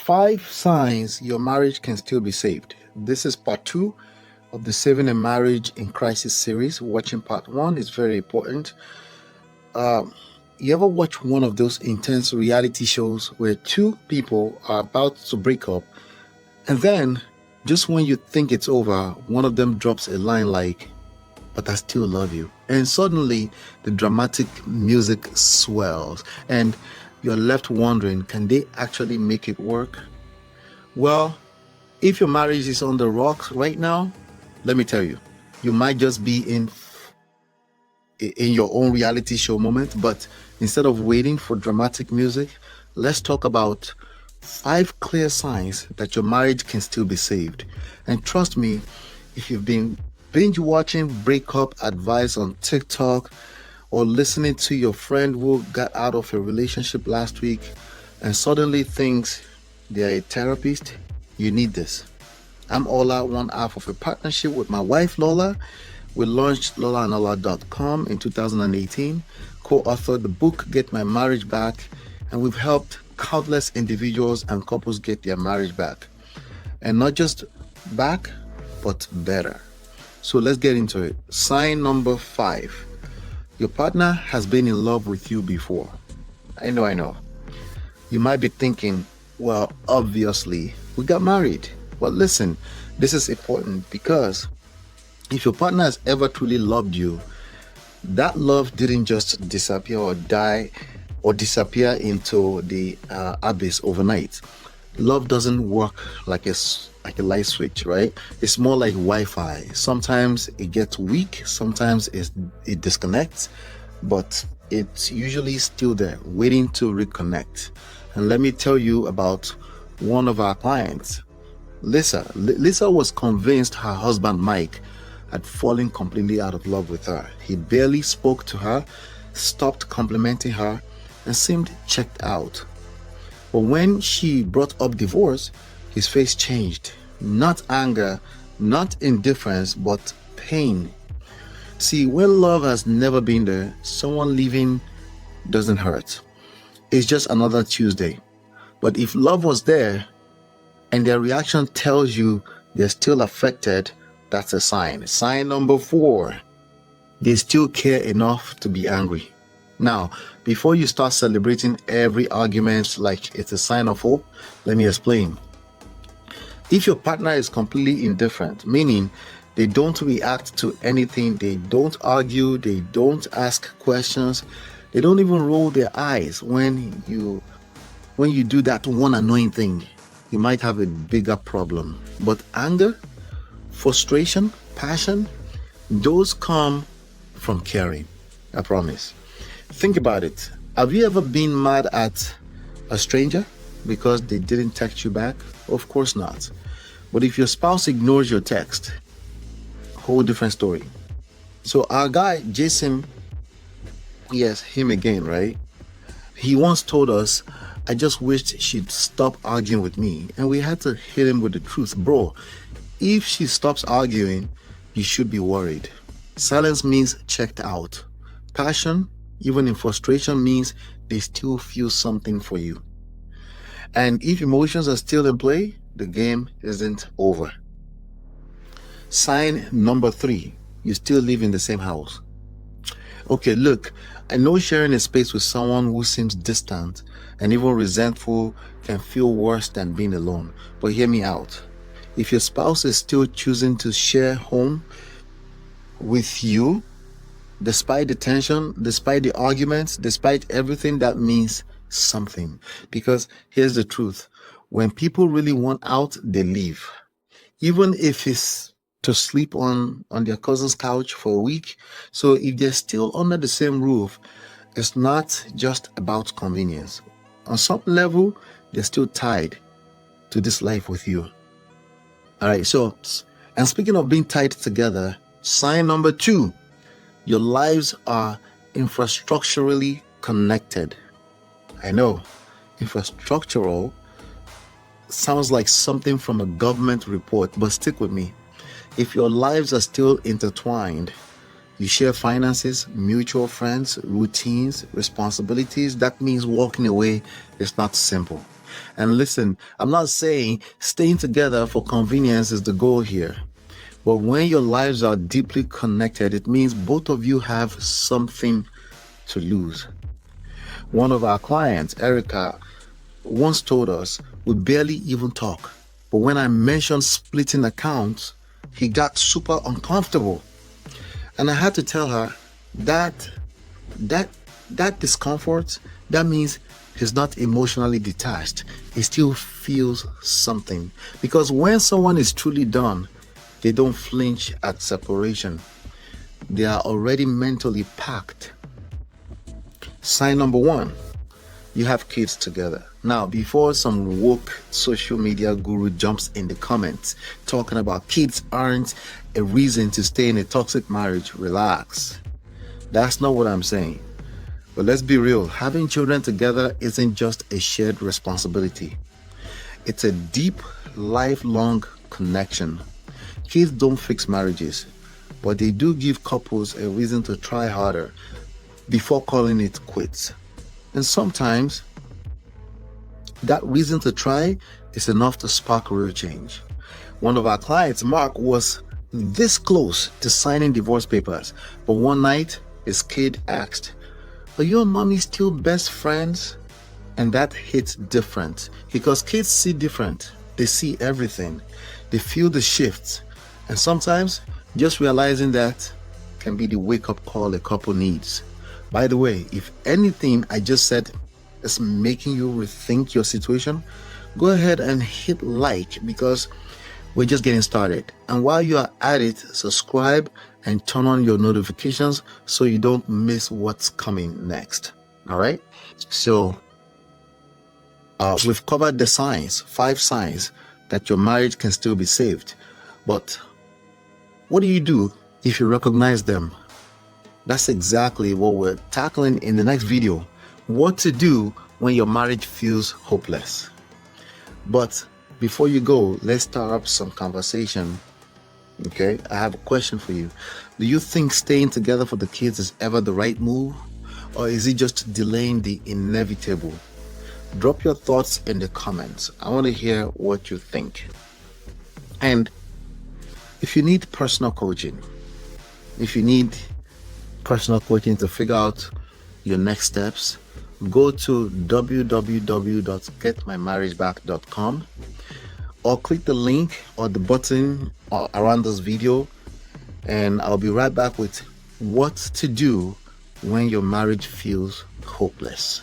5 signs your marriage can still be saved. This is part 2 of the Saving a Marriage in Crisis series. Watching part 1 is very important. You ever watch one of those intense reality shows where two people are about to break up, and then just when you think it's over, one of them drops a line like, "But I still love you." And suddenly the dramatic music swells and you're left wondering, can they actually make it work? Well, if your marriage is on the rocks right now, let me tell you, you might just be in your own reality show moment. But instead of waiting for dramatic music, let's talk about 5 clear signs that your marriage can still be saved. And trust me, if you've been binge watching breakup advice on TikTok or listening to your friend who got out of a relationship last week and suddenly thinks they're a therapist, you need this. I'm Ola, one half of a partnership with my wife Lola. We launched lolaandola.com in 2018, co-authored the book Get My Marriage Back, and we've helped countless individuals and couples get their marriage back. And not just back, but better. So let's get into it. Sign number 5. Your partner has been in love with you before. I know. You might be thinking, well, obviously, we got married. Well, listen, this is important because if your partner has ever truly loved you, that love didn't just disappear or die or disappear into the abyss overnight. Love doesn't work like a light switch, right? It's more like Wi-Fi. Sometimes it gets weak, sometimes it disconnects, but it's usually still there, waiting to reconnect. And let me tell you about one of our clients, Lisa. Lisa was convinced her husband Mike had fallen completely out of love with her. He barely spoke to her, stopped complimenting her, and seemed checked out. But when she brought up divorce, his face changed. Not anger, not indifference, but pain. See, when love has never been there, someone leaving doesn't hurt. It's just another Tuesday. But if love was there and their reaction tells you they're still affected, that's a sign. Sign number 4. They still care enough to be angry. Now, before you start celebrating every argument like it's a sign of hope, let me explain. If your partner is completely indifferent, meaning they don't react to anything, they don't argue, they don't ask questions, they don't even roll their eyes when you do that one annoying thing, you might have a bigger problem. But anger, frustration, passion, those come from caring, I promise. Think about it. Have you ever been mad at a stranger because they didn't text you back? Of course not. But if your spouse ignores your text, whole different story. So our guy, Jason, yes, him again, right? He once told us, "I just wished she'd stop arguing with me." And we had to hit him with the truth. Bro, if she stops arguing, you should be worried. Silence means checked out. Passion, even in frustration, means they still feel something for you. And if emotions are still in play, the game isn't over. Sign number 3, you still live in the same house. Okay, look, I know sharing a space with someone who seems distant and even resentful can feel worse than being alone. But hear me out. If your spouse is still choosing to share home with you, despite the tension, despite the arguments, despite everything, that means something. Because here's the truth. When people really want out, they leave. Even if it's to sleep on their cousin's couch for a week. So if they're still under the same roof, it's not just about convenience. On some level, they're still tied to this life with you. All right, so, and speaking of being tied together, sign number 2, your lives are infrastructurally connected. I know, infrastructural sounds like something from a government report, but stick with me. If your lives are still intertwined, you share finances, mutual friends, routines, responsibilities, that means walking away is not simple. And listen, I'm not saying staying together for convenience is the goal here. But when your lives are deeply connected, it means both of you have something to lose. One of our clients, Erica, once told us we barely even talk. But when I mentioned splitting accounts, he got super uncomfortable. And I had to tell her that that that discomfort, that means he's not emotionally detached. He still feels something. Because when someone is truly done, they don't flinch at separation. They are already mentally packed. Sign number one, you have kids together. Now, before some woke social media guru jumps in the comments talking about kids aren't a reason to stay in a toxic marriage, relax. That's not what I'm saying. But let's be real, having children together isn't just a shared responsibility. It's a deep, lifelong connection. Kids don't fix marriages, but they do give couples a reason to try harder before calling it quits. And sometimes that reason to try is enough to spark real change. One of our clients, Mark, was this close to signing divorce papers, but one night his kid asked, "Are you and mommy still best friends?" And that hits different because kids see different. They see everything. They feel the shifts. And sometimes just realizing that can be the wake-up call a couple needs. By the way, if anything I just said is making you rethink your situation, go ahead and hit like because we're just getting started. And while you are at it, subscribe and turn on your notifications so you don't miss what's coming next. All right? So we've covered the signs, 5 signs that your marriage can still be saved. But what do you do if you recognize them? That's exactly what we're tackling in the next video. What to do when your marriage feels hopeless. But before you go, let's start up some conversation. Okay, I have a question for you. Do you think staying together for the kids is ever the right move? Or is it just delaying the inevitable? Drop your thoughts in the comments. I want to hear what you think. And if you need personal coaching, to figure out your next steps, go to www.getmymarriageback.com or click the link or the button around this video, and I'll be right back with what to do when your marriage feels hopeless.